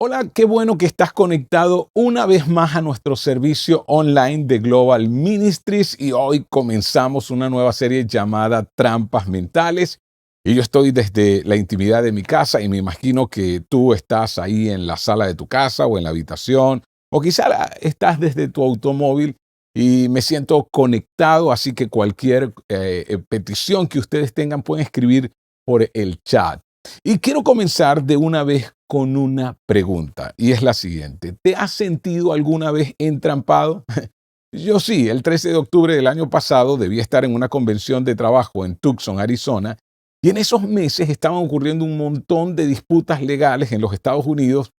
Hola, qué bueno que estás conectado una vez más a nuestro servicio online de Global Ministries y hoy comenzamos una nueva serie llamada Trampas Mentales. Y yo estoy desde la intimidad de mi casa y me imagino que tú estás ahí en la sala de tu casa o en la habitación o quizá estás desde tu automóvil y me siento conectado, así que cualquier petición que ustedes tengan pueden escribir por el chat. Y quiero comenzar de una vez con una pregunta, y es la siguiente. ¿Te has sentido alguna vez entrampado? Yo sí, el 13 de octubre del año pasado debía estar en una convención de trabajo en Tucson, Arizona, y en esos meses estaban ocurriendo un montón de disputas legales en los Estados Unidos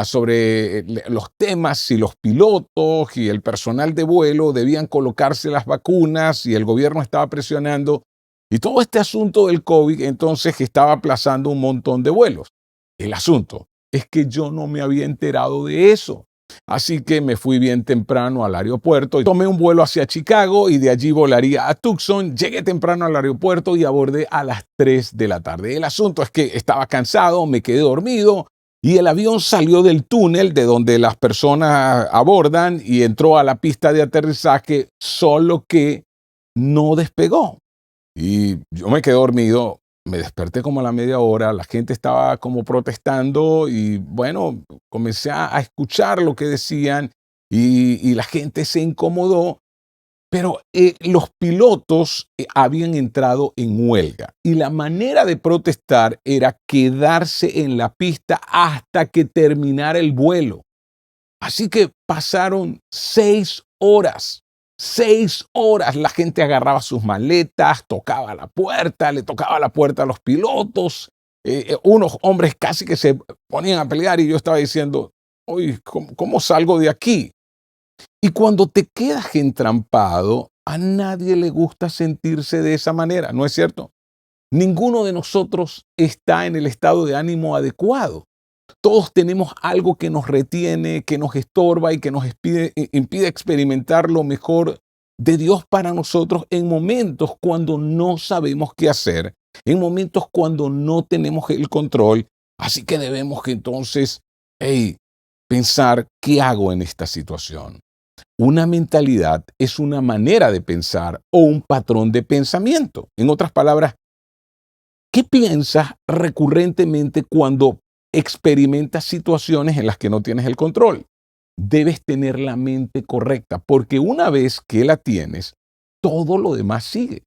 sobre los temas si los pilotos y el personal de vuelo debían colocarse las vacunas y el gobierno estaba presionando. Y todo este asunto del COVID entonces estaba aplazando un montón de vuelos. El asunto es que yo no me había enterado de eso. Así que me fui bien temprano al aeropuerto y tomé un vuelo hacia Chicago y de allí volaría a Tucson. Llegué temprano al aeropuerto y abordé a las 3 de la tarde. El asunto es que estaba cansado, me quedé dormido y el avión salió del túnel de donde las personas abordan y entró a la pista de aterrizaje, solo que no despegó. Y yo me quedé dormido, me desperté como a la media hora, la gente estaba como protestando y bueno, comencé a escuchar lo que decían y la gente se incomodó, pero los pilotos habían entrado en huelga y la manera de protestar era quedarse en la pista hasta que terminara el vuelo. Así que pasaron 6 horas. 6 horas la gente agarraba sus maletas, tocaba la puerta, le tocaba la puerta a los pilotos. Unos hombres casi que se ponían a pelear y yo estaba diciendo, oye, ¿cómo salgo de aquí? Y cuando te quedas entrampado, a nadie le gusta sentirse de esa manera, ¿no es cierto? Ninguno de nosotros está en el estado de ánimo adecuado. Todos tenemos algo que nos retiene, que nos estorba y que nos impide experimentar lo mejor de Dios para nosotros en momentos cuando no sabemos qué hacer, en momentos cuando no tenemos el control. Así que debemos que entonces, pensar, ¿qué hago en esta situación? Una mentalidad es una manera de pensar o un patrón de pensamiento. En otras palabras, ¿qué piensas recurrentemente cuando experimentas situaciones en las que no tienes el control? Debes tener la mente correcta, porque una vez que la tienes, todo lo demás sigue.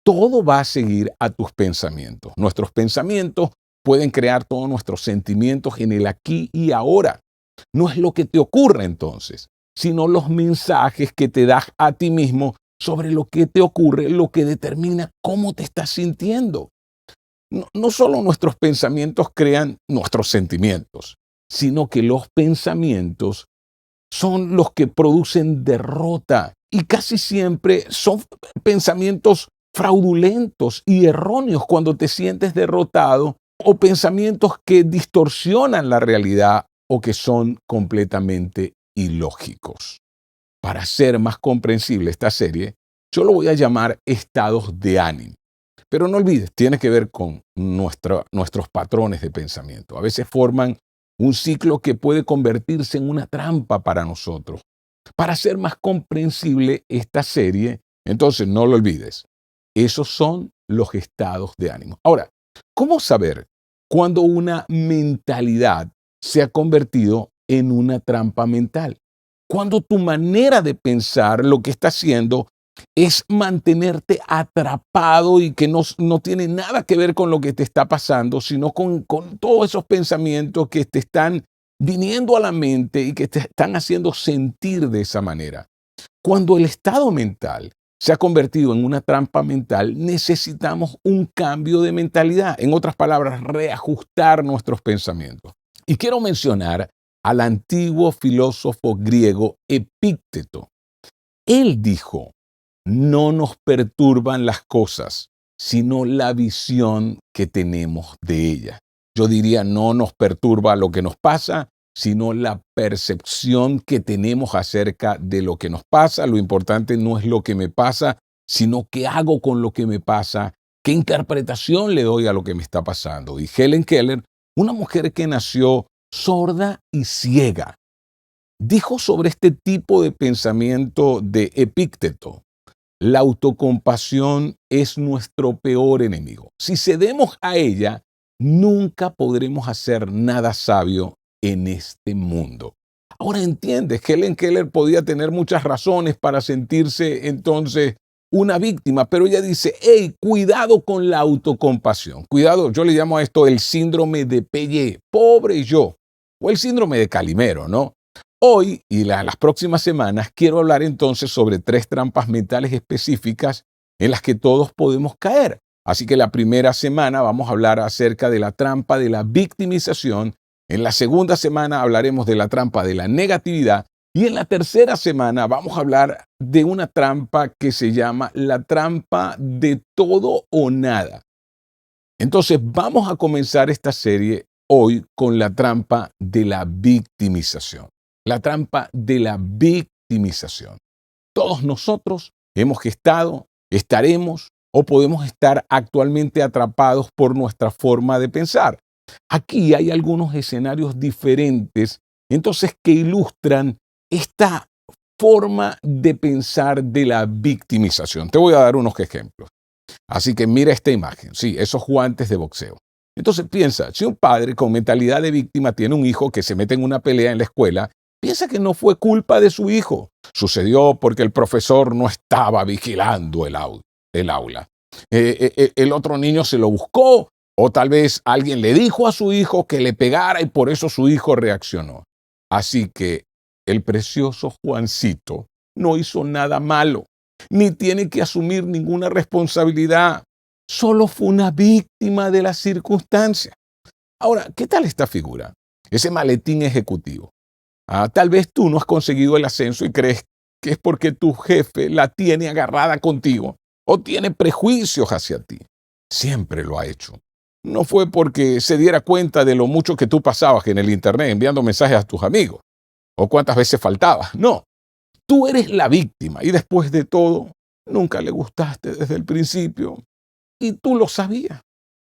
Todo va a seguir a tus pensamientos. Nuestros pensamientos pueden crear todos nuestros sentimientos en el aquí y ahora. No es lo que te ocurre entonces, sino los mensajes que te das a ti mismo sobre lo que te ocurre, lo que determina cómo te estás sintiendo. No solo nuestros pensamientos crean nuestros sentimientos, sino que los pensamientos son los que producen derrota y casi siempre son pensamientos fraudulentos y erróneos cuando te sientes derrotado o pensamientos que distorsionan la realidad o que son completamente ilógicos. Para hacer más comprensible esta serie, yo lo voy a llamar estados de ánimo. Pero no olvides, tiene que ver con nuestros patrones de pensamiento. A veces forman un ciclo que puede convertirse en una trampa para nosotros. Para hacer más comprensible esta serie, entonces no lo olvides. Esos son los estados de ánimo. Ahora, ¿cómo saber cuándo una mentalidad se ha convertido en una trampa mental? Cuando tu manera de pensar lo que está haciendo es mantenerte atrapado y que no tiene nada que ver con lo que te está pasando, sino con todos esos pensamientos que te están viniendo a la mente y que te están haciendo sentir de esa manera. Cuando el estado mental se ha convertido en una trampa mental, necesitamos un cambio de mentalidad. En otras palabras, reajustar nuestros pensamientos. Y quiero mencionar al antiguo filósofo griego Epícteto. Él dijo, no nos perturban las cosas, sino la visión que tenemos de ellas. Yo diría, no nos perturba lo que nos pasa, sino la percepción que tenemos acerca de lo que nos pasa. Lo importante no es lo que me pasa, sino qué hago con lo que me pasa, qué interpretación le doy a lo que me está pasando. Y Helen Keller, una mujer que nació sorda y ciega. Dijo sobre este tipo de pensamiento de Epícteto: la autocompasión es nuestro peor enemigo. Si cedemos a ella, nunca podremos hacer nada sabio en este mundo. Ahora entiendes que Helen Keller podía tener muchas razones para sentirse entonces una víctima, pero ella dice: hey, cuidado con la autocompasión. Cuidado, yo le llamo a esto el síndrome de Pelle, pobre yo, o el síndrome de Calimero, ¿no? Hoy y las próximas semanas quiero hablar entonces sobre 3 trampas mentales específicas en las que todos podemos caer. Así que la primera semana vamos a hablar acerca de la trampa de la victimización. En la segunda semana hablaremos de la trampa de la negatividad. Y en la tercera semana vamos a hablar de una trampa que se llama la trampa de todo o nada. Entonces vamos a comenzar esta serie hoy con la trampa de la victimización. La trampa de la victimización. Todos nosotros hemos estado, estaremos o podemos estar actualmente atrapados por nuestra forma de pensar. Aquí hay algunos escenarios diferentes, entonces, que ilustran esta forma de pensar de la victimización. Te voy a dar unos ejemplos. Así que mira esta imagen. Sí, esos guantes de boxeo. Entonces piensa, si un padre con mentalidad de víctima tiene un hijo que se mete en una pelea en la escuela, piensa que no fue culpa de su hijo. Sucedió porque el profesor no estaba vigilando el aula. El otro niño se lo buscó, o tal vez alguien le dijo a su hijo que le pegara y por eso su hijo reaccionó. Así que el precioso Juancito no hizo nada malo, ni tiene que asumir ninguna responsabilidad. Solo fue una víctima de las circunstancias. Ahora, ¿qué tal esta figura? Ese maletín ejecutivo. Tal vez tú no has conseguido el ascenso y crees que es porque tu jefe la tiene agarrada contigo o tiene prejuicios hacia ti. Siempre lo ha hecho. No fue porque se diera cuenta de lo mucho que tú pasabas en el internet enviando mensajes a tus amigos o cuántas veces faltabas. No, tú eres la víctima y después de todo, nunca le gustaste desde el principio y tú lo sabías.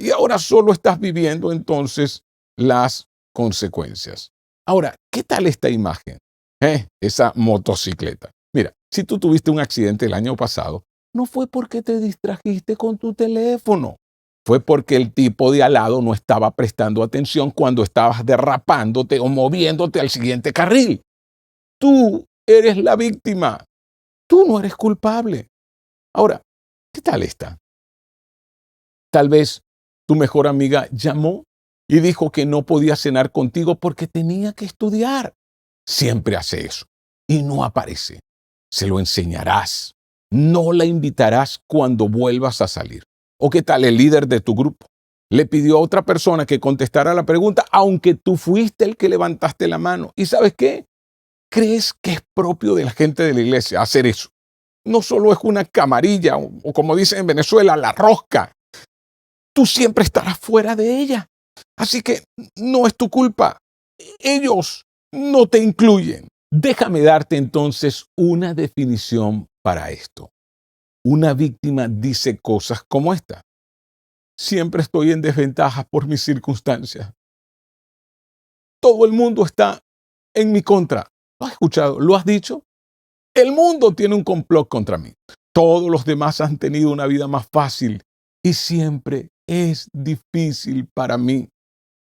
Y ahora solo estás viviendo entonces las consecuencias. Ahora, ¿qué tal esta imagen? Esa motocicleta. Mira, si tú tuviste un accidente el año pasado, no fue porque te distrajiste con tu teléfono. Fue porque el tipo de al lado no estaba prestando atención cuando estabas derrapándote o moviéndote al siguiente carril. Tú eres la víctima. Tú no eres culpable. Ahora, ¿qué tal esta? Tal vez tu mejor amiga llamó y dijo que no podía cenar contigo porque tenía que estudiar. Siempre hace eso y no aparece. Se lo enseñarás. No la invitarás cuando vuelvas a salir. ¿O qué tal el líder de tu grupo? Le pidió a otra persona que contestara la pregunta, aunque tú fuiste el que levantaste la mano. ¿Y sabes qué? ¿Crees que es propio de la gente de la iglesia hacer eso? No solo es una camarilla o como dicen en Venezuela, la rosca. Tú siempre estarás fuera de ella. Así que no es tu culpa. Ellos no te incluyen. Déjame darte entonces una definición para esto. Una víctima dice cosas como esta: siempre estoy en desventaja por mis circunstancias. Todo el mundo está en mi contra. ¿Lo has escuchado? ¿Lo has dicho? El mundo tiene un complot contra mí. Todos los demás han tenido una vida más fácil y siempre es difícil para mí.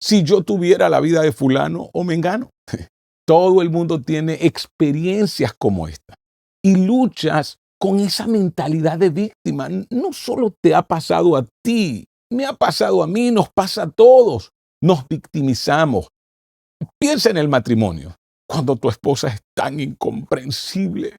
Si yo tuviera la vida de fulano o mengano. Todo el mundo tiene experiencias como esta y luchas con esa mentalidad de víctima. No solo te ha pasado a ti, me ha pasado a mí, nos pasa a todos. Nos victimizamos. Piensa en el matrimonio. Cuando tu esposa es tan incomprensible,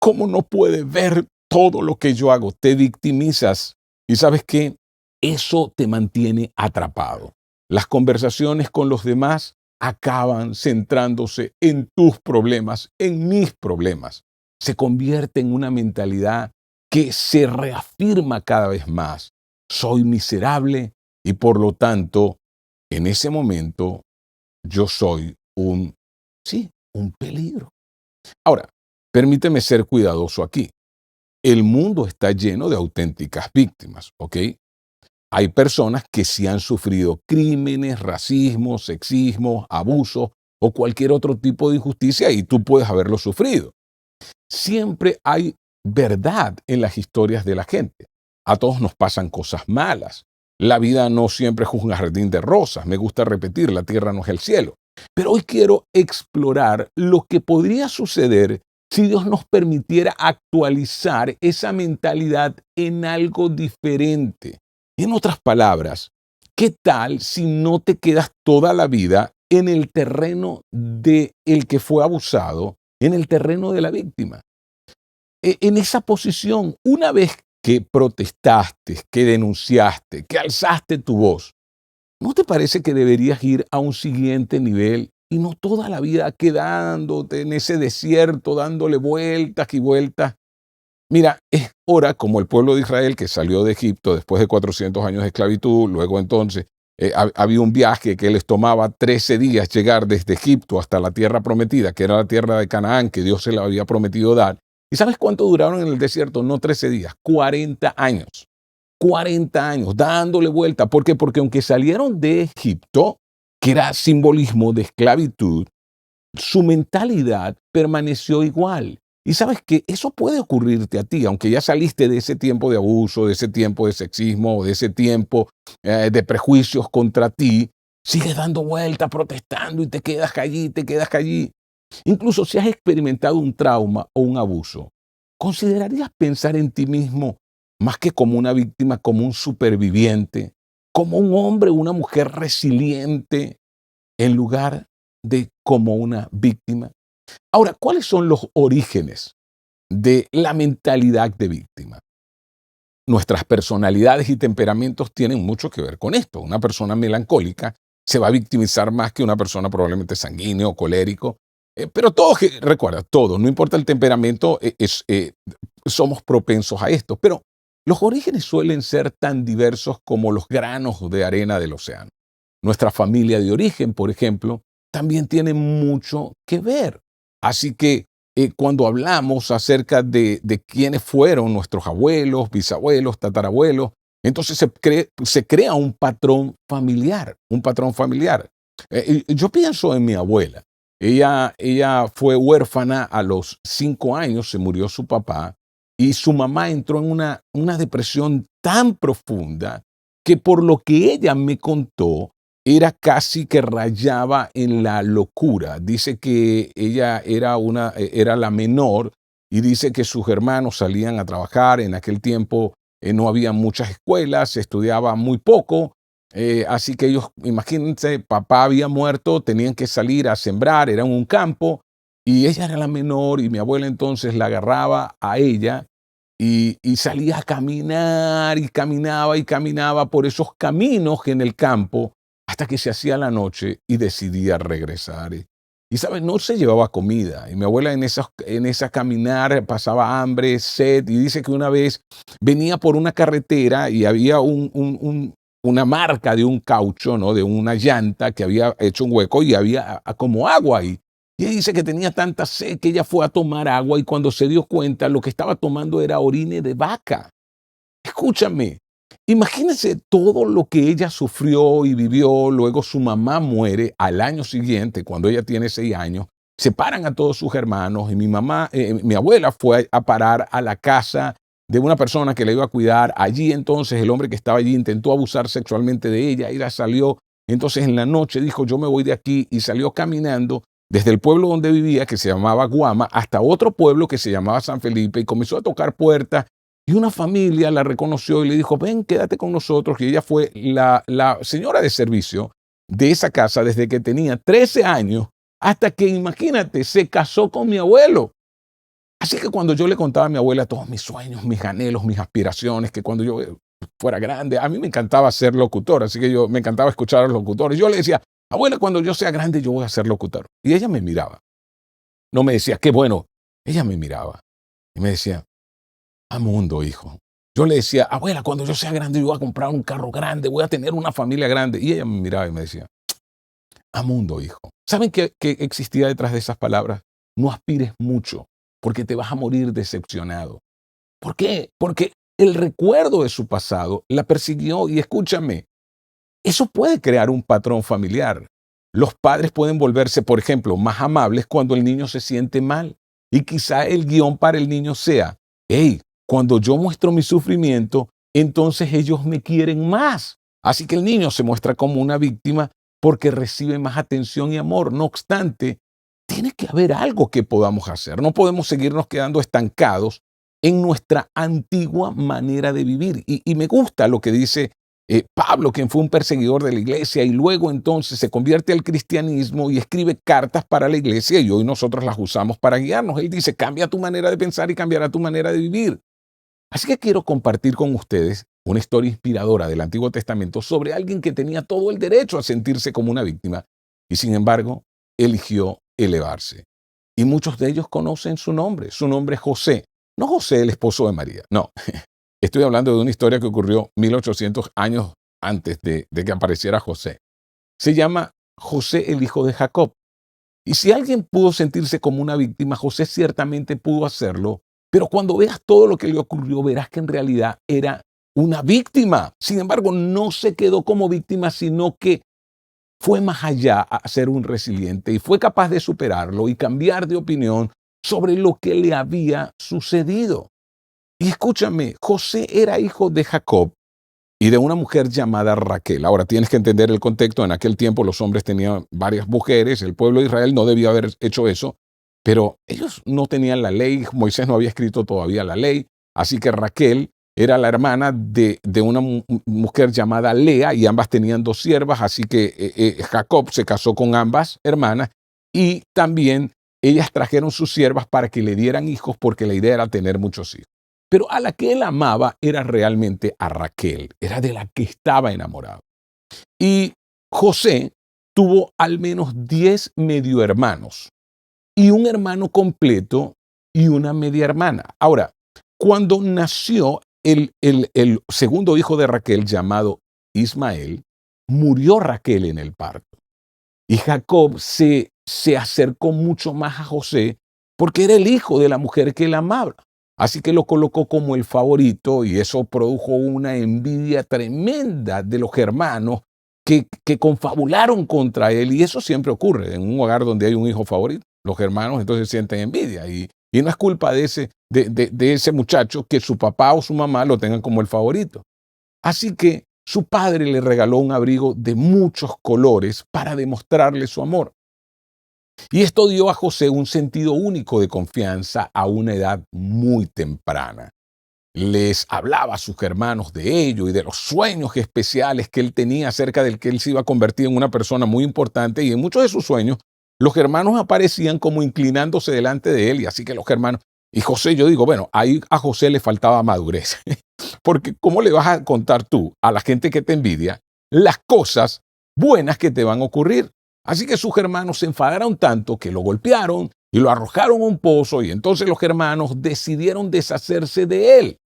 ¿cómo no puede ver todo lo que yo hago? Te victimizas. ¿Y sabes qué? Eso te mantiene atrapado. Las conversaciones con los demás acaban centrándose en tus problemas, en mis problemas. Se convierte en una mentalidad que se reafirma cada vez más. Soy miserable y por lo tanto, en ese momento, yo soy un peligro. Ahora, permíteme ser cuidadoso aquí. El mundo está lleno de auténticas víctimas, ¿ok? hay personas que sí han sufrido crímenes, racismo, sexismo, abuso o cualquier otro tipo de injusticia y tú puedes haberlo sufrido. Siempre hay verdad en las historias de la gente. A todos nos pasan cosas malas. La vida no siempre es un jardín de rosas. Me gusta repetir, la tierra no es el cielo. Pero hoy quiero explorar lo que podría suceder si Dios nos permitiera actualizar esa mentalidad en algo diferente. En otras palabras, ¿qué tal si no te quedas toda la vida en el terreno de el que fue abusado, en el terreno de la víctima? En esa posición, una vez que protestaste, que denunciaste, que alzaste tu voz, ¿no te parece que deberías ir a un siguiente nivel y no toda la vida quedándote en ese desierto, dándole vueltas y vueltas? Mira, es hora, como el pueblo de Israel que salió de Egipto después de 400 años de esclavitud, luego entonces había un viaje que les tomaba 13 días llegar desde Egipto hasta la tierra prometida, que era la tierra de Canaán, que Dios se la había prometido dar. ¿Y sabes cuánto duraron en el desierto? No 13 días, 40 años. 40 años dándole vuelta. ¿Por qué? Porque aunque salieron de Egipto, que era simbolismo de esclavitud, su mentalidad permaneció igual. Y sabes que eso puede ocurrirte a ti, aunque ya saliste de ese tiempo de abuso, de ese tiempo de sexismo, de ese tiempo de prejuicios contra ti, sigues dando vueltas, protestando y te quedas allí, te quedas allí. Incluso si has experimentado un trauma o un abuso, ¿considerarías pensar en ti mismo más que como una víctima, como un superviviente, como un hombre o una mujer resiliente, en lugar de como una víctima? Ahora, ¿cuáles son los orígenes de la mentalidad de víctima? Nuestras personalidades y temperamentos tienen mucho que ver con esto. Una persona melancólica se va a victimizar más que una persona probablemente sanguíneo o colérico. Pero todos, recuerda, todos, no importa el temperamento, somos propensos a esto. Pero los orígenes suelen ser tan diversos como los granos de arena del océano. Nuestra familia de origen, por ejemplo, también tiene mucho que ver. Así que cuando hablamos acerca de quiénes fueron nuestros abuelos, bisabuelos, tatarabuelos, entonces se crea un patrón familiar, un patrón familiar. Y yo pienso en mi abuela. Ella fue huérfana a los 5 años, se murió su papá y su mamá entró en una depresión tan profunda que por lo que ella me contó, era casi que rayaba en la locura. Dice que ella era la menor y dice que sus hermanos salían a trabajar. En aquel tiempo no había muchas escuelas, se estudiaba muy poco. Así que ellos, imagínense, papá había muerto, tenían que salir a sembrar, era en un campo y ella era la menor y mi abuela entonces la agarraba a ella y salía a caminar y caminaba por esos caminos en el campo hasta que se hacía la noche y decidía regresar. ¿Sabes? No se llevaba comida. Y mi abuela en esa caminar pasaba hambre, sed. Y dice que una vez venía por una carretera y había una marca de un caucho, ¿no? De una llanta que había hecho un hueco y había como agua ahí. Y ella dice que tenía tanta sed que ella fue a tomar agua y cuando se dio cuenta lo que estaba tomando era orine de vaca. Escúchame, imagínense todo lo que ella sufrió y vivió. Luego su mamá muere al año siguiente, cuando ella tiene 6 años. Separan a todos sus hermanos y mi abuela fue a parar a la casa de una persona que la iba a cuidar. Allí entonces el hombre que estaba allí intentó abusar sexualmente de ella. Ella salió, entonces en la noche dijo, yo me voy de aquí y salió caminando desde el pueblo donde vivía, que se llamaba Guama, hasta otro pueblo que se llamaba San Felipe y comenzó a tocar puertas. Y una familia la reconoció y le dijo, ven, quédate con nosotros. Y ella fue la señora de servicio de esa casa desde que tenía 13 años hasta que, imagínate, se casó con mi abuelo. Así que cuando yo le contaba a mi abuela todos mis sueños, mis anhelos, mis aspiraciones, que cuando yo fuera grande, a mí me encantaba ser locutor, así que me encantaba escuchar a los locutores. Yo le decía, abuela, cuando yo sea grande yo voy a ser locutor. Y ella me miraba. No me decía, qué bueno. Ella me miraba y me decía, a mundo, hijo. Yo le decía, abuela, cuando yo sea grande, yo voy a comprar un carro grande, voy a tener una familia grande. Y ella me miraba y me decía, a mundo, hijo. ¿Saben qué existía detrás de esas palabras? No aspires mucho, porque te vas a morir decepcionado. ¿Por qué? Porque el recuerdo de su pasado la persiguió y escúchame, eso puede crear un patrón familiar. Los padres pueden volverse, por ejemplo, más amables cuando el niño se siente mal. Y quizá el guión para el niño sea, hey, cuando yo muestro mi sufrimiento, entonces ellos me quieren más. Así que el niño se muestra como una víctima porque recibe más atención y amor. No obstante, tiene que haber algo que podamos hacer. No podemos seguirnos quedando estancados en nuestra antigua manera de vivir. Y me gusta lo que dice Pablo, quien fue un perseguidor de la iglesia y luego entonces se convierte al cristianismo y escribe cartas para la iglesia y hoy nosotros las usamos para guiarnos. Él dice, cambia tu manera de pensar y cambiará tu manera de vivir. Así que quiero compartir con ustedes una historia inspiradora del Antiguo Testamento sobre alguien que tenía todo el derecho a sentirse como una víctima y sin embargo eligió elevarse. Y muchos de ellos conocen su nombre. Su nombre es José. No José, el esposo de María. No, estoy hablando de una historia que ocurrió 1800 años antes de que apareciera José. Se llama José, el hijo de Jacob. Y si alguien pudo sentirse como una víctima, José ciertamente pudo hacerlo, pero cuando veas todo lo que le ocurrió, verás que en realidad era una víctima. Sin embargo, no se quedó como víctima, sino que fue más allá a ser un resiliente y fue capaz de superarlo y cambiar de opinión sobre lo que le había sucedido. Y escúchame, José era hijo de Jacob y de una mujer llamada Raquel. Ahora tienes que entender el contexto. En aquel tiempo los hombres tenían varias mujeres. El pueblo de Israel no debía haber hecho eso, pero ellos no tenían la ley. Moisés no había escrito todavía la ley. Así que Raquel era la hermana de una mujer llamada Lea y ambas tenían dos siervas. Así que Jacob se casó con ambas hermanas y también ellas trajeron sus siervas para que le dieran hijos porque la idea era tener muchos hijos. Pero a la que él amaba era realmente a Raquel, era de la que estaba enamorado. Y José tuvo al menos 10 medio hermanos y un hermano completo y una media hermana. Ahora, cuando nació el segundo hijo de Raquel llamado Ismael, murió Raquel en el parto. Y Jacob se acercó mucho más a José porque era el hijo de la mujer que él amaba. Así que lo colocó como el favorito y eso produjo una envidia tremenda de los hermanos que confabularon contra él. Y eso siempre ocurre en un hogar donde hay un hijo favorito. Los hermanos entonces sienten envidia y no es culpa de ese muchacho que su papá o su mamá lo tengan como el favorito. Así que su padre le regaló un abrigo de muchos colores para demostrarle su amor. Y esto dio a José un sentido único de confianza a una edad muy temprana. Les hablaba a sus hermanos de ello y de los sueños especiales que él tenía acerca del que él se iba a convertir en una persona muy importante y en muchos de sus sueños los hermanos aparecían como inclinándose delante de él y así que los hermanos, y José, yo digo, bueno, ahí a José le faltaba madurez, porque ¿cómo le vas a contar tú a la gente que te envidia las cosas buenas que te van a ocurrir? Así que sus hermanos se enfadaron tanto que lo golpearon y lo arrojaron a un pozo y entonces los hermanos decidieron deshacerse de él.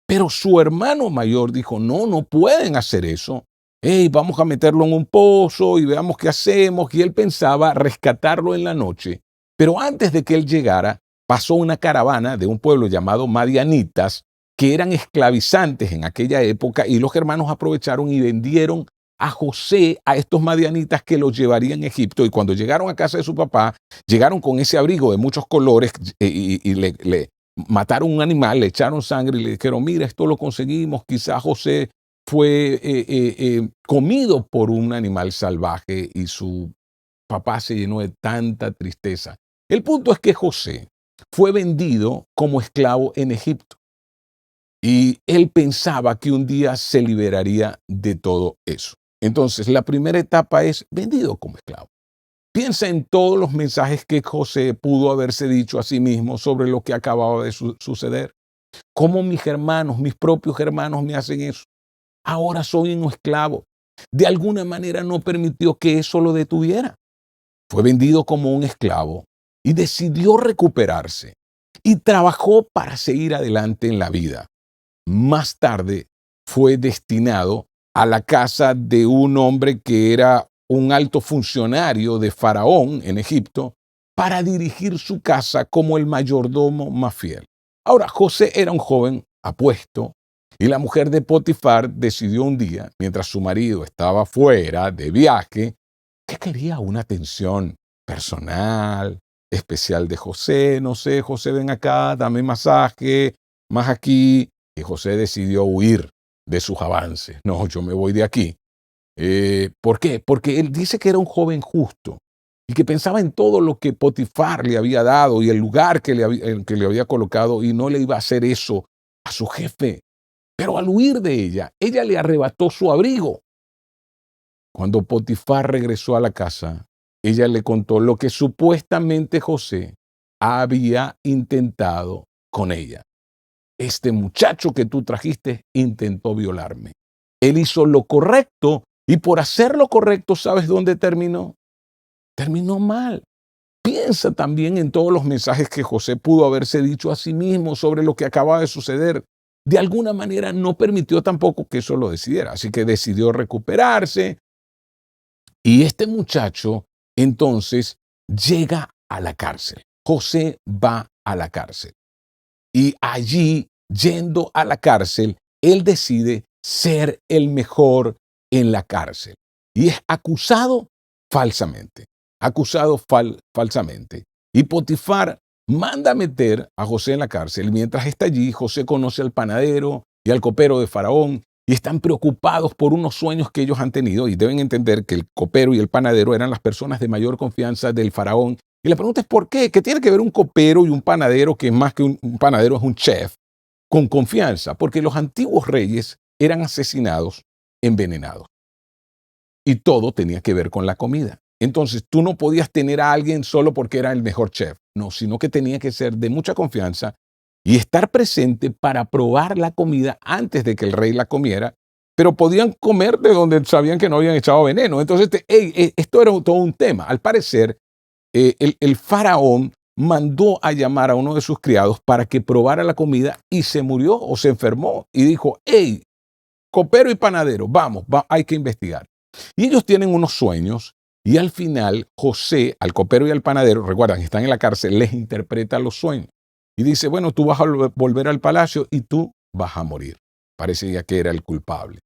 Pero su hermano mayor dijo, no, no pueden hacer eso. Hey, vamos a meterlo en un pozo y veamos qué hacemos. Y él pensaba rescatarlo en la noche. Pero antes de que él llegara, pasó una caravana de un pueblo llamado Madianitas, que eran esclavizantes en aquella época, y los hermanos aprovecharon y vendieron a José a estos madianitas que los llevarían a Egipto. Y cuando llegaron a casa de su papá, llegaron con ese abrigo de muchos colores y le mataron un animal, le echaron sangre y le dijeron, mira, esto lo conseguimos. Quizás José fue comido por un animal salvaje y su papá se llenó de tanta tristeza. El punto es que José fue vendido como esclavo en Egipto y él pensaba que un día se liberaría de todo eso. Entonces, la primera etapa es vendido como esclavo. Piensa en todos los mensajes que José pudo haberse dicho a sí mismo sobre lo que acababa de suceder. ¿Cómo mis hermanos, mis propios hermanos me hacen eso? Ahora soy un esclavo. De alguna manera no permitió que eso lo detuviera. Fue vendido como un esclavo y decidió recuperarse y trabajó para seguir adelante en la vida. Más tarde fue destinado a la casa de un hombre que era un alto funcionario de Faraón en Egipto para dirigir su casa como el mayordomo más fiel. Ahora, José era un joven apuesto Y la mujer de Potifar decidió un día, mientras su marido estaba fuera de viaje, que quería una atención personal, especial de José. No sé, José, ven acá, dame masaje, más aquí. Y José decidió huir de sus avances. No, yo me voy de aquí. ¿Por qué? Porque él dice que era un joven justo y que pensaba en todo lo que Potifar le había dado y el lugar en que le había colocado, y no le iba a hacer eso a su jefe. Pero al huir de ella le arrebató su abrigo. Cuando Potifar regresó a la casa, ella le contó lo que supuestamente José había intentado con ella. Este muchacho que tú trajiste intentó violarme. Él hizo lo correcto y por hacer lo correcto, ¿sabes dónde terminó? Terminó mal. Piensa también en todos los mensajes que José pudo haberse dicho a sí mismo sobre lo que acababa de suceder. De alguna manera no permitió tampoco que eso lo decidiera, así que decidió recuperarse. Y este muchacho entonces llega a la cárcel. José va a la cárcel. Y allí, yendo a la cárcel, él decide ser el mejor en la cárcel. Y es acusado falsamente. Acusado falsamente. Y Potifar manda meter a José en la cárcel. Mientras está allí, José conoce al panadero y al copero de Faraón y están preocupados por unos sueños que ellos han tenido, y deben entender que el copero y el panadero eran las personas de mayor confianza del Faraón. Y la pregunta es ¿por qué? ¿Qué tiene que ver un copero y un panadero, que más que un panadero es un chef, con confianza? Porque los antiguos reyes eran asesinados envenenados y todo tenía que ver con la comida. Entonces tú no podías tener a alguien solo porque era el mejor chef, no, sino que tenía que ser de mucha confianza y estar presente para probar la comida antes de que el rey la comiera, pero podían comer de donde sabían que no habían echado veneno. Entonces esto era todo un tema. Al parecer, el faraón mandó a llamar a uno de sus criados para que probara la comida y se murió o se enfermó y dijo, hey, copero y panadero, vamos, hay que investigar. Y ellos tienen unos sueños y al final José, al copero y al panadero, recuerdan, están en la cárcel, les interpreta los sueños y dice, bueno, tú vas a volver al palacio y tú vas a morir. Parecía que era el culpable.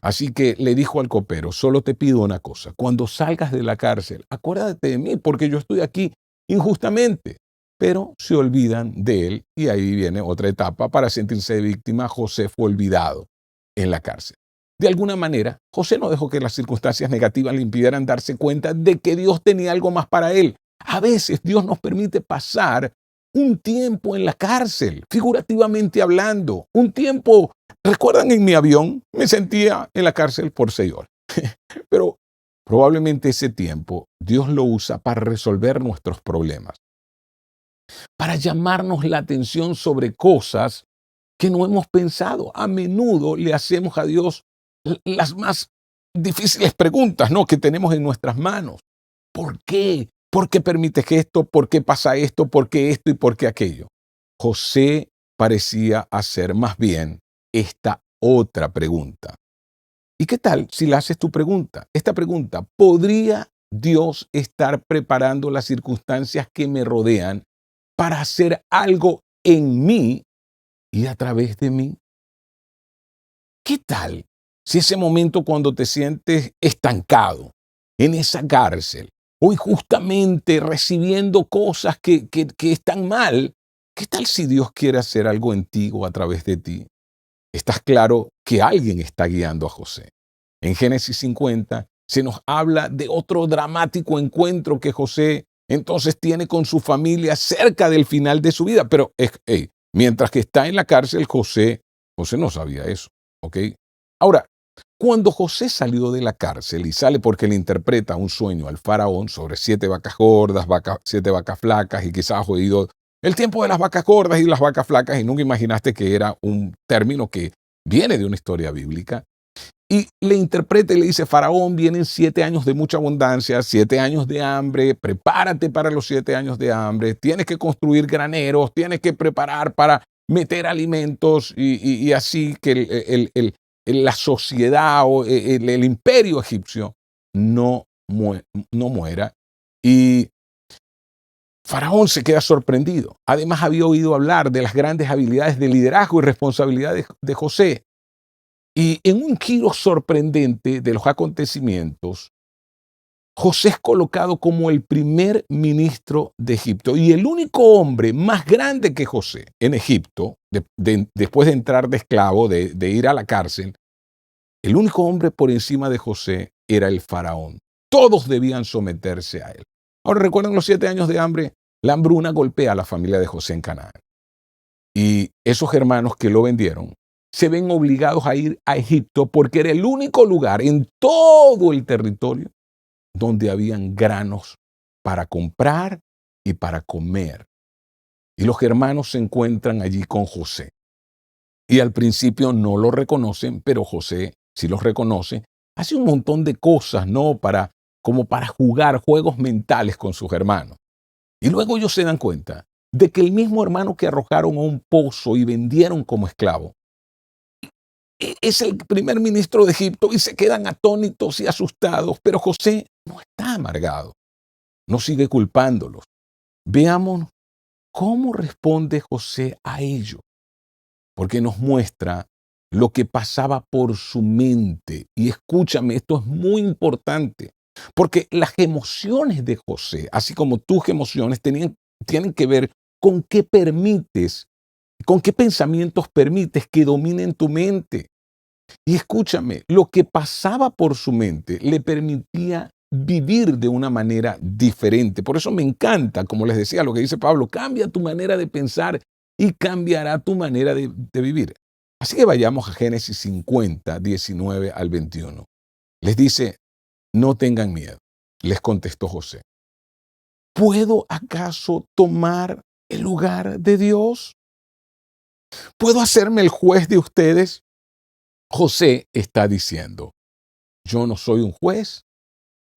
Así que le dijo al copero, solo te pido una cosa, cuando salgas de la cárcel, acuérdate de mí porque yo estoy aquí injustamente. Pero se olvidan de él y ahí viene otra etapa. Para sentirse víctima, José fue olvidado en la cárcel. De alguna manera, José no dejó que las circunstancias negativas le impidieran darse cuenta de que Dios tenía algo más para él. A veces Dios nos permite pasar un tiempo en la cárcel, figurativamente hablando, un tiempo. ¿Recuerdan en mi avión? Me sentía en la cárcel por 6 horas. Pero probablemente ese tiempo Dios lo usa para resolver nuestros problemas, para llamarnos la atención sobre cosas que no hemos pensado. A menudo le hacemos a Dios las más difíciles preguntas, ¿no?, que tenemos en nuestras manos. ¿Por qué? ¿Por qué permites esto? ¿Por qué pasa esto? ¿Por qué esto y por qué aquello? José parecía hacer más bien esta otra pregunta. ¿Y qué tal si le haces tu pregunta? Esta pregunta, ¿podría Dios estar preparando las circunstancias que me rodean para hacer algo en mí y a través de mí? ¿Qué tal si ese momento cuando te sientes estancado en esa cárcel o injustamente recibiendo cosas que están mal, qué tal si Dios quiere hacer algo en ti o a través de ti? Estás claro que alguien está guiando a José. En Génesis 50 se nos habla de otro dramático encuentro que José entonces tiene con su familia cerca del final de su vida. Pero mientras que está en la cárcel, José no sabía eso. ¿Ok? Ahora, cuando José salió de la cárcel y sale porque le interpreta un sueño al faraón sobre 7 vacas gordas, 7 vacas flacas, y quizás has oído el tiempo de las vacas gordas y las vacas flacas y nunca imaginaste que era un término que viene de una historia bíblica. Y le interpreta y le dice, faraón, vienen 7 años de mucha abundancia, 7 años de hambre, prepárate para los 7 años de hambre, tienes que construir graneros, tienes que preparar para meter alimentos y así que la sociedad o el imperio egipcio no muera. Y Faraón se queda sorprendido. Además había oído hablar de las grandes habilidades de liderazgo y responsabilidades de José. Y en un giro sorprendente de los acontecimientos, José es colocado como el primer ministro de Egipto y el único hombre más grande que José en Egipto, después de entrar de esclavo, de ir a la cárcel, el único hombre por encima de José era el faraón. Todos debían someterse a él. Ahora recuerden los 7 años de hambre. La hambruna golpea a la familia de José en Canaán. Y esos hermanos que lo vendieron se ven obligados a ir a Egipto porque era el único lugar en todo el territorio donde habían granos para comprar y para comer. Y los hermanos se encuentran allí con José. Y al principio no lo reconocen, pero José sí los reconoce. Hace un montón de cosas, ¿no? Como para jugar juegos mentales con sus hermanos. Y luego ellos se dan cuenta de que el mismo hermano que arrojaron a un pozo y vendieron como esclavo es el primer ministro de Egipto y se quedan atónitos y asustados. Pero José no está amargado, no sigue culpándolos. Veamos cómo responde José a ello, porque nos muestra lo que pasaba por su mente. Y escúchame, esto es muy importante, porque las emociones de José, así como tus emociones, tienen que ver con qué permites, con qué pensamientos permites que dominen tu mente. Y escúchame, lo que pasaba por su mente le permitía vivir de una manera diferente. Por eso me encanta, como les decía, lo que dice Pablo: cambia tu manera de pensar y cambiará tu manera de vivir. Así que vayamos a Génesis 50, 19 al 21. Les dice: no tengan miedo, les contestó José. ¿Puedo acaso tomar el lugar de Dios? ¿Puedo hacerme el juez de ustedes? José está diciendo: yo no soy un juez,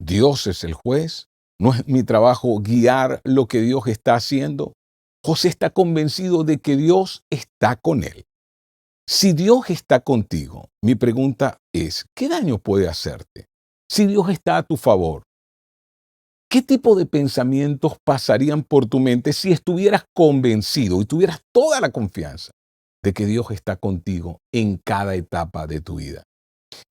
Dios es el juez, no es mi trabajo guiar lo que Dios está haciendo. José está convencido de que Dios está con él. Si Dios está contigo, mi pregunta es: ¿qué daño puede hacerte? Si Dios está a tu favor, ¿qué tipo de pensamientos pasarían por tu mente si estuvieras convencido y tuvieras toda la confianza de que Dios está contigo en cada etapa de tu vida?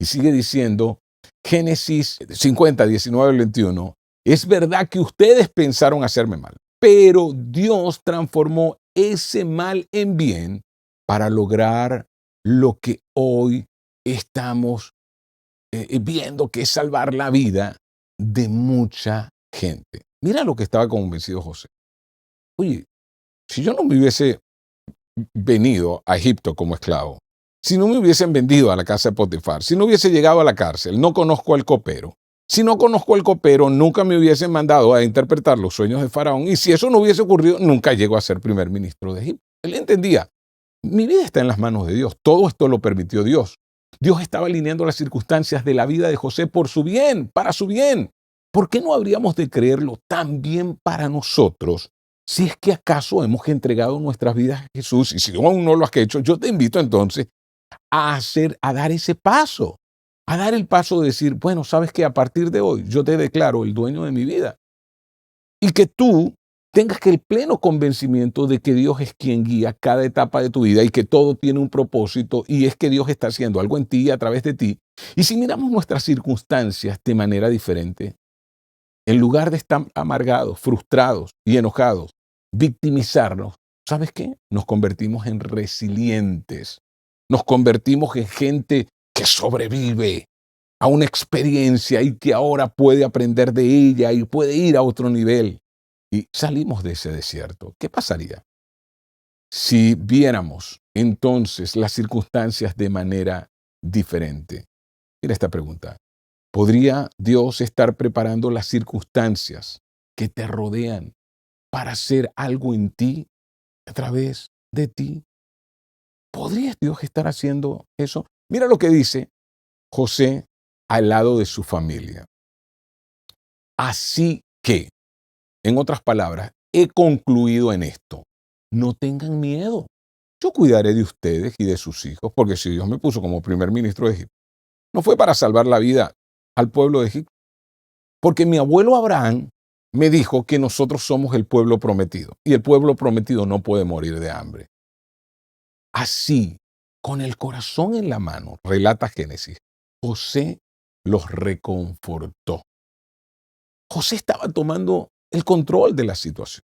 Y sigue diciendo Génesis 50, 19 al 21, es verdad que ustedes pensaron hacerme mal, pero Dios transformó ese mal en bien para lograr lo que hoy estamos viendo, que es salvar la vida de mucha gente. Mira lo que estaba convencido José. Oye, si yo no me hubiese venido a Egipto como esclavo, si no me hubiesen vendido a la casa de Potifar, si no hubiese llegado a la cárcel, no conozco al copero. Si no conozco al copero, nunca me hubiesen mandado a interpretar los sueños de Faraón. Y si eso no hubiese ocurrido, nunca llego a ser primer ministro de Egipto. Él entendía: mi vida está en las manos de Dios. Todo esto lo permitió Dios. Dios estaba alineando las circunstancias de la vida de José por su bien, para su bien. ¿Por qué no habríamos de creerlo también para nosotros? Si es que acaso hemos entregado nuestras vidas a Jesús, y si aún no lo has hecho, yo te invito entonces a dar ese paso, a dar el paso de decir: bueno, sabes que a partir de hoy yo te declaro el dueño de mi vida. Y que tú tengas que el pleno convencimiento de que Dios es quien guía cada etapa de tu vida y que todo tiene un propósito, y es que Dios está haciendo algo en ti y a través de ti. Y si miramos nuestras circunstancias de manera diferente, en lugar de estar amargados, frustrados y enojados, victimizarnos, ¿sabes qué? Nos convertimos en resilientes. Nos convertimos en gente que sobrevive a una experiencia y que ahora puede aprender de ella y puede ir a otro nivel. Y salimos de ese desierto. ¿Qué pasaría si viéramos entonces las circunstancias de manera diferente? Mira esta pregunta: ¿podría Dios estar preparando las circunstancias que te rodean para hacer algo en ti, a través de ti? ¿Podría Dios estar haciendo eso? Mira lo que dice José al lado de su familia. Así que, en otras palabras, he concluido en esto: no tengan miedo. Yo cuidaré de ustedes y de sus hijos, porque si Dios me puso como primer ministro de Egipto, no fue para salvar la vida al pueblo de Egipto. Porque mi abuelo Abraham me dijo que nosotros somos el pueblo prometido y el pueblo prometido no puede morir de hambre. Así con el corazón en la mano, relata Génesis, José los reconfortó. José estaba tomando el control de la situación.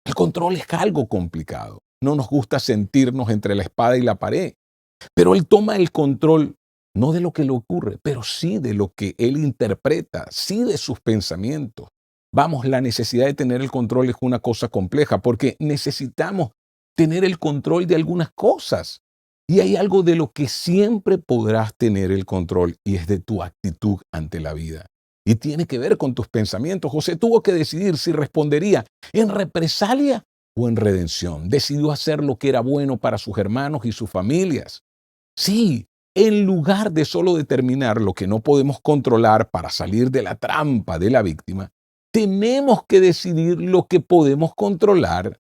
El control es algo complicado. No nos gusta sentirnos entre la espada y la pared, pero él toma el control no de lo que le ocurre, pero sí de lo que él interpreta, sí de sus pensamientos. Vamos, la necesidad de tener el control es una cosa compleja porque necesitamos tener el control de algunas cosas. Y hay algo de lo que siempre podrás tener el control y es de tu actitud ante la vida. Y tiene que ver con tus pensamientos. José tuvo que decidir si respondería en represalia o en redención. Decidió hacer lo que era bueno para sus hermanos y sus familias. Sí, en lugar de solo determinar lo que no podemos controlar para salir de la trampa de la víctima, tenemos que decidir lo que podemos controlar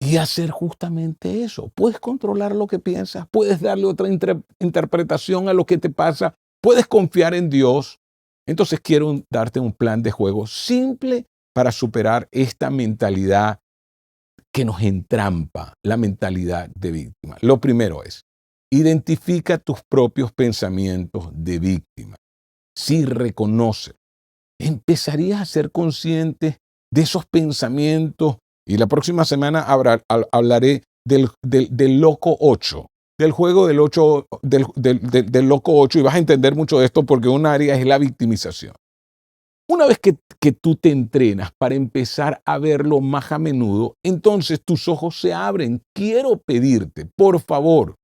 y hacer justamente eso. Puedes controlar lo que piensas, puedes darle otra interpretación a lo que te pasa, puedes confiar en Dios. Entonces quiero darte un plan de juego simple para superar esta mentalidad que nos entrampa, la mentalidad de víctima. Lo primero es, identifica tus propios pensamientos de víctima. Si reconoces, empezarías a ser consciente de esos pensamientos. Y la próxima semana hablaré del loco 8, del juego del 8, del loco 8, y vas a entender mucho de esto porque un área es la victimización. Una vez que tú te entrenas para empezar a verlo más a menudo, entonces tus ojos se abren. Quiero pedirte, por favor,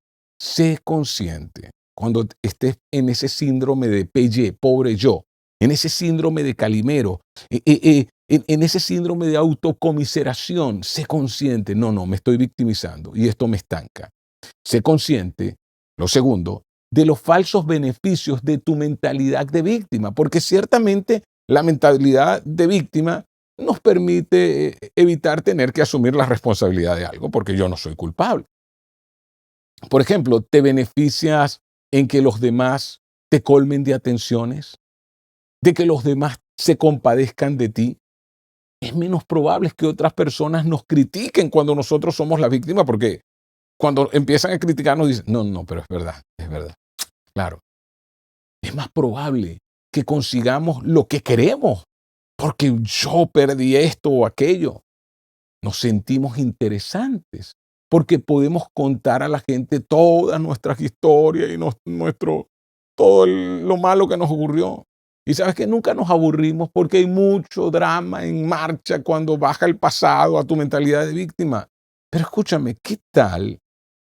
sé consciente cuando estés en ese síndrome de Pelle, pobre yo, en ese síndrome de Calimero, en ese síndrome de autocomiseración, sé consciente, no, me estoy victimizando y esto me estanca. Sé consciente, lo segundo, de los falsos beneficios de tu mentalidad de víctima, porque ciertamente la mentalidad de víctima nos permite evitar tener que asumir la responsabilidad de algo, porque yo no soy culpable. Por ejemplo, te beneficias en que los demás te colmen de atenciones, de que los demás se compadezcan de ti. Es menos probable que otras personas nos critiquen cuando nosotros somos la víctima, porque cuando empiezan a criticarnos dicen, no, pero es verdad. Claro, es más probable que consigamos lo que queremos, porque yo perdí esto o aquello. Nos sentimos interesantes, porque podemos contar a la gente todas nuestras historias y todo lo malo que nos ocurrió. Y sabes que nunca nos aburrimos porque hay mucho drama en marcha cuando baja el pasado a tu mentalidad de víctima. Pero escúchame, ¿qué tal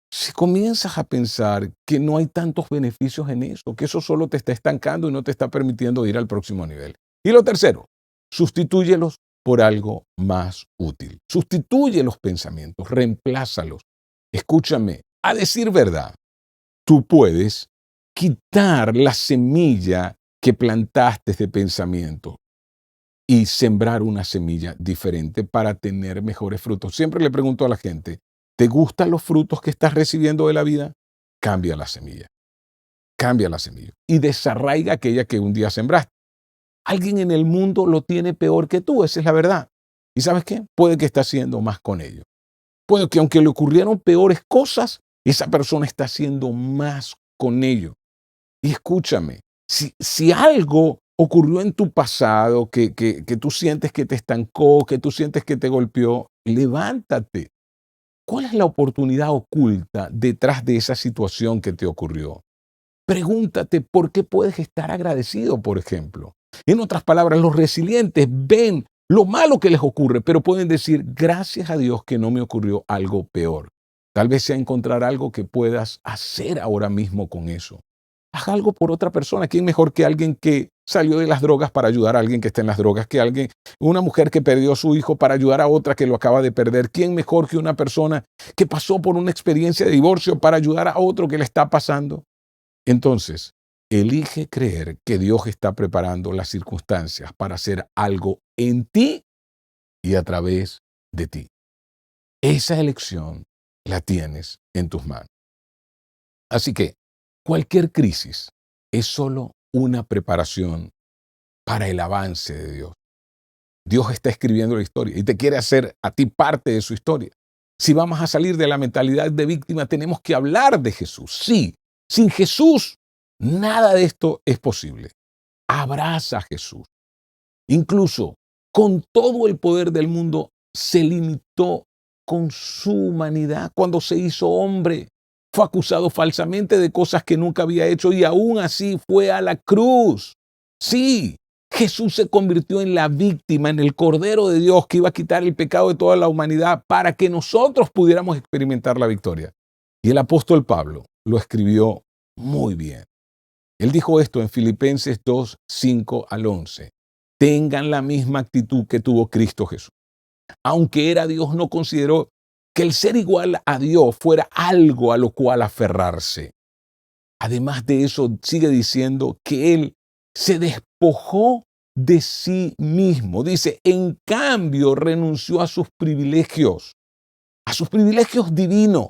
si comienzas a pensar que no hay tantos beneficios en eso, que eso solo te está estancando y no te está permitiendo ir al próximo nivel? Y lo tercero, sustitúyelos por algo más útil. Sustituye los pensamientos, reemplázalos. Escúchame, a decir verdad, tú puedes quitar la semilla que plantaste de pensamiento y sembrar una semilla diferente para tener mejores frutos. Siempre le pregunto a la gente, ¿te gustan los frutos que estás recibiendo de la vida? Cambia la semilla. Cambia la semilla y desarraiga aquella que un día sembraste. Alguien en el mundo lo tiene peor que tú, esa es la verdad. ¿Y sabes qué? Puede que esté haciendo más con ello. Puede que aunque le ocurrieron peores cosas, esa persona está haciendo más con ello. Y escúchame, si algo ocurrió en tu pasado que tú sientes que te estancó, que tú sientes que te golpeó, levántate. ¿Cuál es la oportunidad oculta detrás de esa situación que te ocurrió? Pregúntate por qué puedes estar agradecido, por ejemplo. En otras palabras, los resilientes ven lo malo que les ocurre, pero pueden decir, gracias a Dios que no me ocurrió algo peor. Tal vez sea encontrar algo que puedas hacer ahora mismo con eso. Haz algo por otra persona. ¿Quién mejor que alguien que salió de las drogas para ayudar a alguien que está en las drogas? Una mujer que perdió a su hijo para ayudar a otra que lo acaba de perder. ¿Quién mejor que una persona que pasó por una experiencia de divorcio para ayudar a otro que le está pasando? Entonces, elige creer que Dios está preparando las circunstancias para hacer algo en ti y a través de ti. Esa elección la tienes en tus manos. Así que cualquier crisis es solo una preparación para el avance de Dios. Dios está escribiendo la historia y te quiere hacer a ti parte de su historia. Si vamos a salir de la mentalidad de víctima, tenemos que hablar de Jesús. Sí, sin Jesús, nada de esto es posible. Abraza a Jesús. Incluso con todo el poder del mundo, se limitó con su humanidad cuando se hizo hombre. Fue acusado falsamente de cosas que nunca había hecho y aún así fue a la cruz. Sí, Jesús se convirtió en la víctima, en el Cordero de Dios que iba a quitar el pecado de toda la humanidad para que nosotros pudiéramos experimentar la victoria. Y el apóstol Pablo lo escribió muy bien. Él dijo esto en Filipenses 2, 5 al 11. Tengan la misma actitud que tuvo Cristo Jesús. Aunque era Dios, no consideró que el ser igual a Dios fuera algo a lo cual aferrarse. Además de eso, sigue diciendo que Él se despojó de sí mismo. Dice, en cambio, renunció a sus privilegios divinos,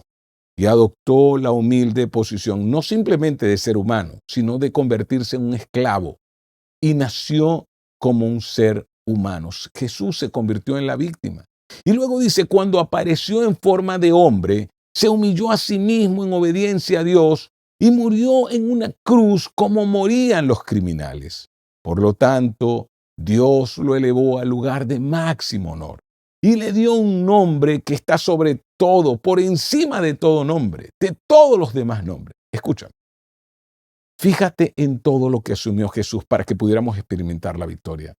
y adoptó la humilde posición, no simplemente de ser humano, sino de convertirse en un esclavo. Y nació como un ser humano. Jesús se convirtió en la víctima. Y luego dice, cuando apareció en forma de hombre, se humilló a sí mismo en obediencia a Dios y murió en una cruz como morían los criminales. Por lo tanto, Dios lo elevó al lugar de máximo honor y le dio un nombre que está sobre todo, por encima de todo nombre, de todos los demás nombres. Escúchame. Fíjate en todo lo que asumió Jesús para que pudiéramos experimentar la victoria.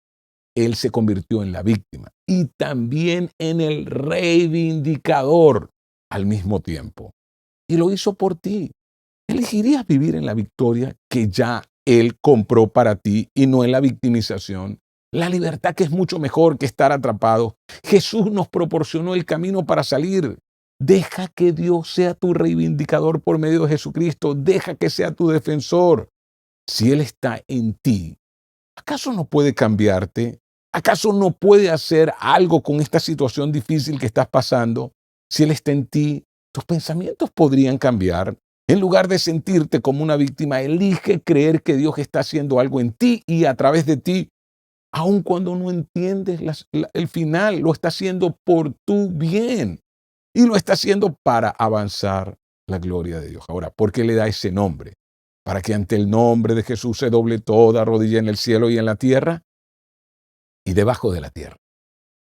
Él se convirtió en la víctima y también en el reivindicador al mismo tiempo. Y lo hizo por ti. ¿Elegirías vivir en la victoria que ya Él compró para ti y no en la victimización? La libertad, que es mucho mejor que estar atrapado. Jesús nos proporcionó el camino para salir. Deja que Dios sea tu reivindicador por medio de Jesucristo. Deja que sea tu defensor. Si Él está en ti, ¿acaso no puede cambiarte? ¿Acaso no puede hacer algo con esta situación difícil que estás pasando? Si Él está en ti, tus pensamientos podrían cambiar. En lugar de sentirte como una víctima, elige creer que Dios está haciendo algo en ti y a través de ti. Aun cuando no entiendes el final, lo está haciendo por tu bien y lo está haciendo para avanzar la gloria de Dios. Ahora, ¿por qué le da ese nombre? Para que ante el nombre de Jesús se doble toda rodilla en el cielo y en la tierra y debajo de la tierra.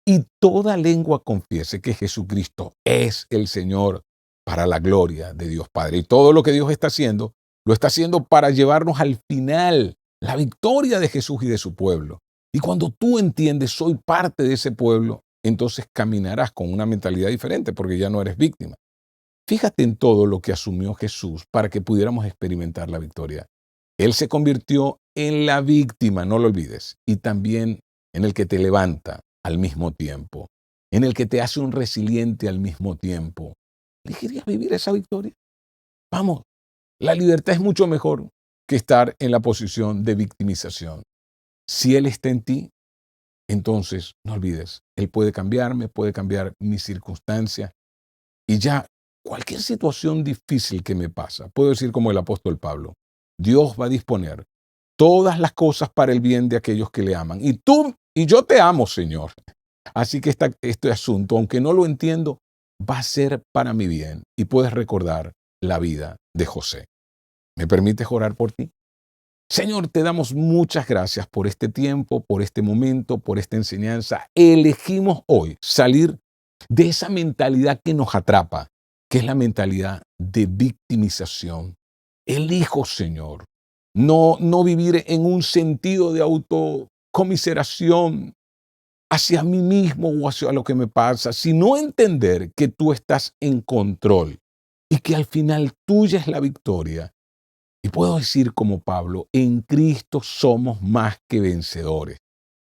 Y toda lengua confiese que Jesucristo es el Señor, para la gloria de Dios Padre. Y todo lo que Dios está haciendo, lo está haciendo para llevarnos al final, la victoria de Jesús y de su pueblo. Y cuando tú entiendes, soy parte de ese pueblo, entonces caminarás con una mentalidad diferente porque ya no eres víctima. Fíjate en todo lo que asumió Jesús para que pudiéramos experimentar la victoria. Él se convirtió en la víctima, no lo olvides, y también en el que te levanta al mismo tiempo, en el que te hace un resiliente al mismo tiempo. ¿Elegirías vivir esa victoria? Vamos, la libertad es mucho mejor que estar en la posición de victimización. Si Él está en ti, entonces no olvides, Él puede cambiarme, puede cambiar mis circunstancias y ya cualquier situación difícil que me pasa, puedo decir como el apóstol Pablo, Dios va a disponer todas las cosas para el bien de aquellos que le aman. Y tú y yo te amo, Señor. Así que este asunto, aunque no lo entiendo, va a ser para mi bien. Y puedes recordar la vida de José. ¿Me permites orar por ti? Señor, te damos muchas gracias por este tiempo, por este momento, por esta enseñanza. Elegimos hoy salir de esa mentalidad que nos atrapa, que es la mentalidad de victimización. Elijo, Señor, no vivir en un sentido de autocomiseración hacia mí mismo o hacia lo que me pasa, sino entender que tú estás en control y que al final tuya es la victoria. Y puedo decir como Pablo, en Cristo somos más que vencedores.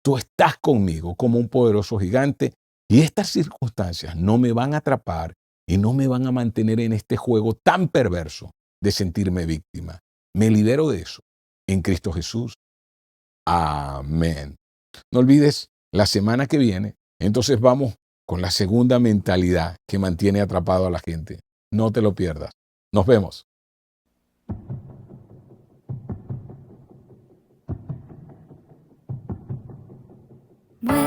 Tú estás conmigo como un poderoso gigante y estas circunstancias no me van a atrapar y no me van a mantener en este juego tan perverso de sentirme víctima. Me libero de eso en Cristo Jesús. Amén. No olvides, la semana que viene, entonces vamos con la segunda mentalidad que mantiene atrapado a la gente. No te lo pierdas. Nos vemos. Muéstrame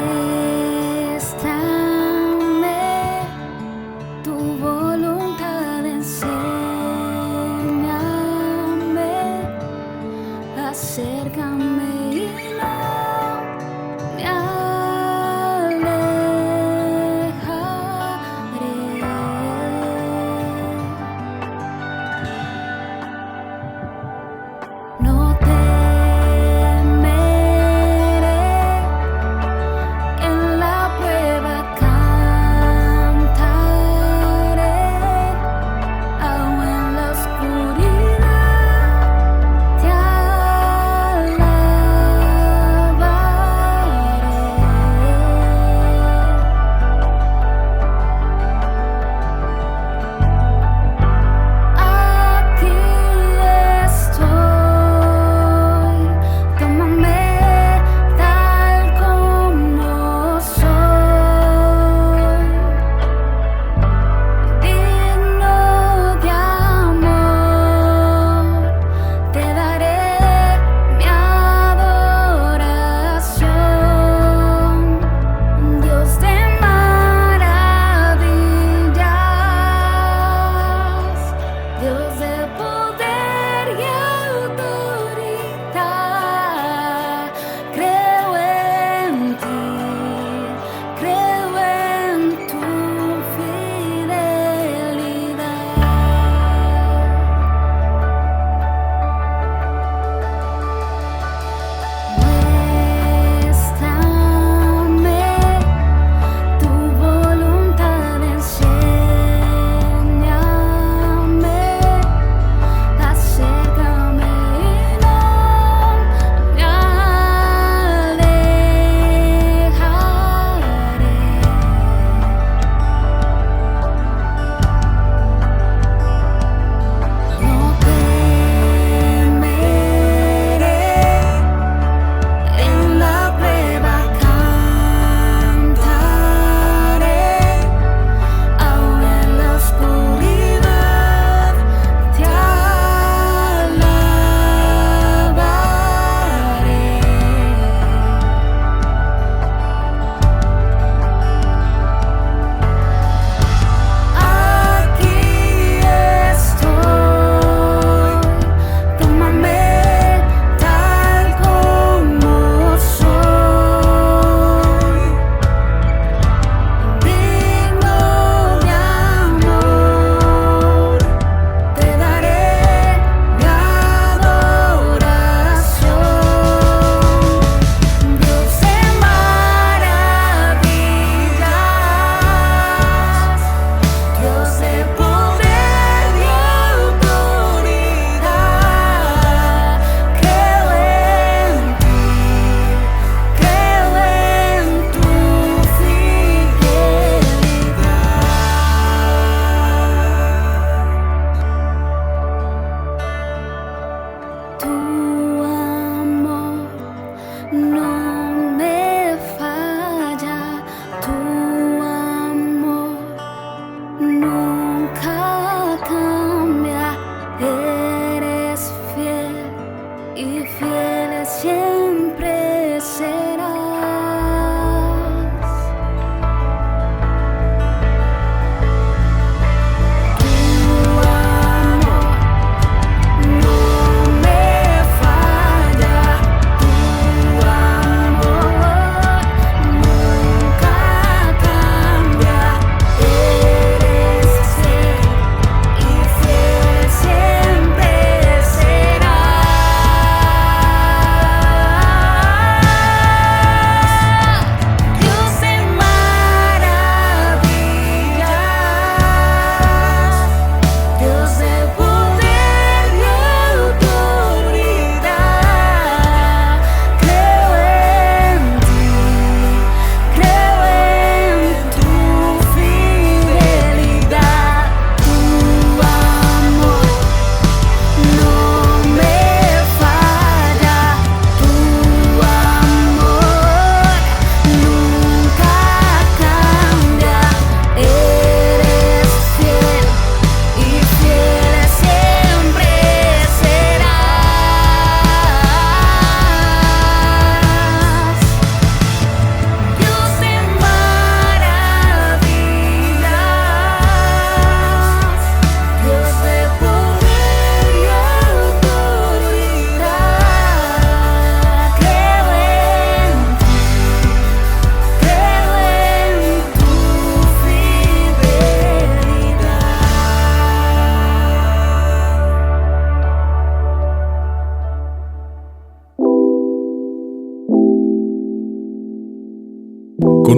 tu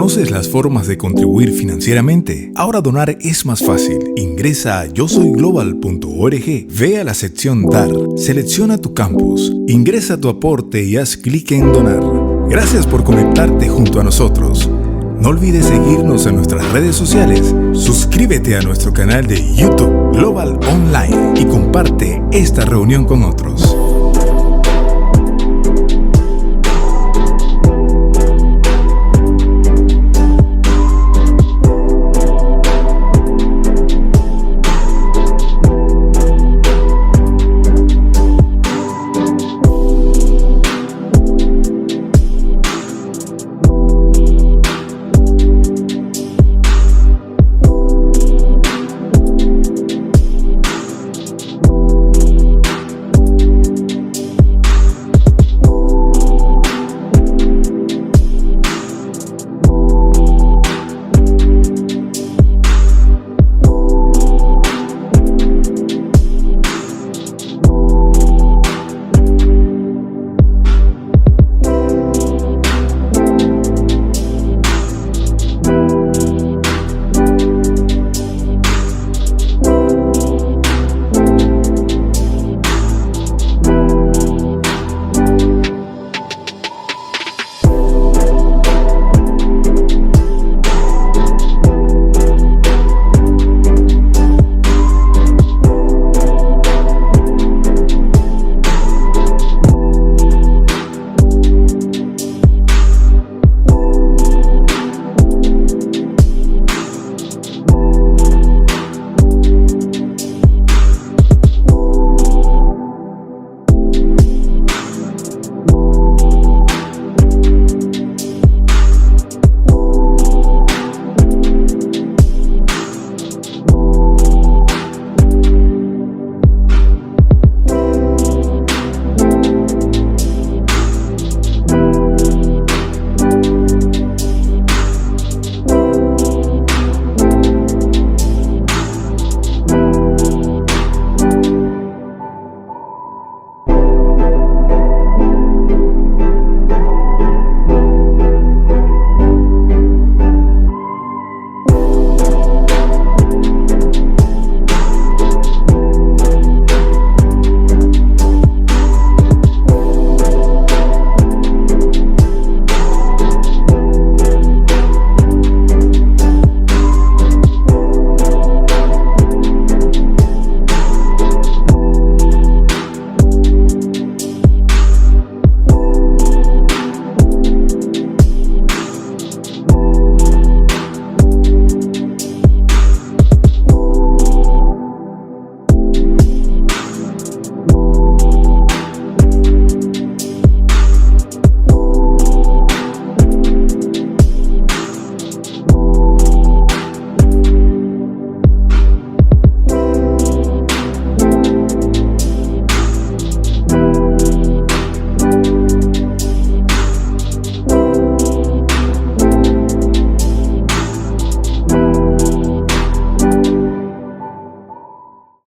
¿Conoces las formas de contribuir financieramente? Ahora donar es más fácil. Ingresa a yosoyglobal.org, ve a la sección Dar, selecciona tu campus, ingresa tu aporte y haz clic en Donar. Gracias por conectarte junto a nosotros. No olvides seguirnos en nuestras redes sociales, suscríbete a nuestro canal de YouTube Global Online y comparte esta reunión con otros.